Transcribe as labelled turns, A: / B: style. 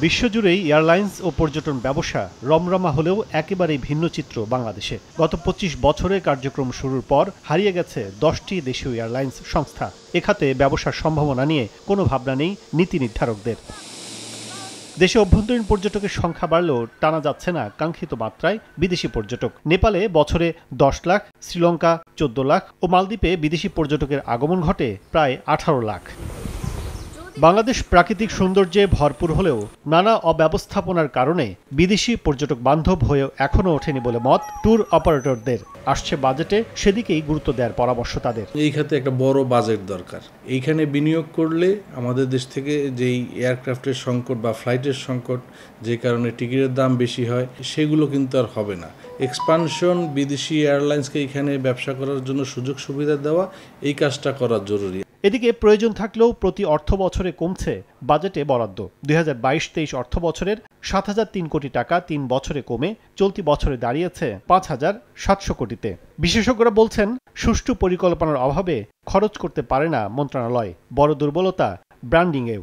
A: বিশ্বজুড়েই airlines ও পর্যটন ব্যবসা রমরমা হলেও একেবারেই ভিন্ন চিত্র বাংলাদেশে। গত ২৫ বছরে কার্যক্রম শুরুর পর হারিয়ে গেছে ১০টি দেশীয় এয়ারলাইন্স সংস্থা। এ খাতে ব্যবসার সম্ভাবনা নিয়ে কোনো ভাবনা নেই নীতি নির্ধারকদের। দেশে অভ্যন্তরীণ পর্যটকের সংখ্যা বাড়লেও টানা যাচ্ছে না কাঙ্ক্ষিত মাত্রায় বিদেশি পর্যটক। নেপালে বছরে ১০ লাখ, শ্রীলঙ্কা ১৪ লাখ ও মালদ্বীপে বিদেশি পর্যটকের আগমন ঘটে প্রায় ১৮ লাখ। বাংলাদেশ প্রাকৃতিক সৌন্দর্যে ভরপুর হলেও নানা অব্যবস্থাপনার কারণে বিদেশি পর্যটক বান্ধব হয়ে এখনও ওঠেনি বলে মত ট্যুর অপারেটরদের। আসছে বাজেটে সেদিকেই গুরুত্ব দেওয়ার পরামর্শ তাদের।
B: এই খাতে একটা বড় বাজেট দরকার। এইখানে বিনিয়োগ করলে আমাদের দেশ থেকে যেই এয়ারক্রাফটের সংকট বা ফ্লাইটের সংকট, যে কারণে টিকিটের দাম বেশি হয়, সেগুলো কিন্তু আর হবে না। এক্সপানশন, বিদেশি এয়ারলাইন্সকে এখানে ব্যবসা করার জন্য সুযোগ সুবিধা দেওয়া, এই কাজটা করা জরুরি।
A: এদিকে প্রয়োজন থাকলেও প্রতি অর্থ বছরে কমছে বাজেটে বরাদ্দ। ২০২২-২৩ অর্থ বছরের ৭,০০৩ কোটি টাকা ৩ বছরে কমে চলতি বছরে দাঁড়িয়েছে ৫,৭০০ কোটিতে। বিশেষজ্ঞরা বলছেন, সুষ্ঠু পরিকল্পনার অভাবে খরচ করতে পারে না মন্ত্রণালয়। বড় দুর্বলতা ব্র্যান্ডিংয়েও।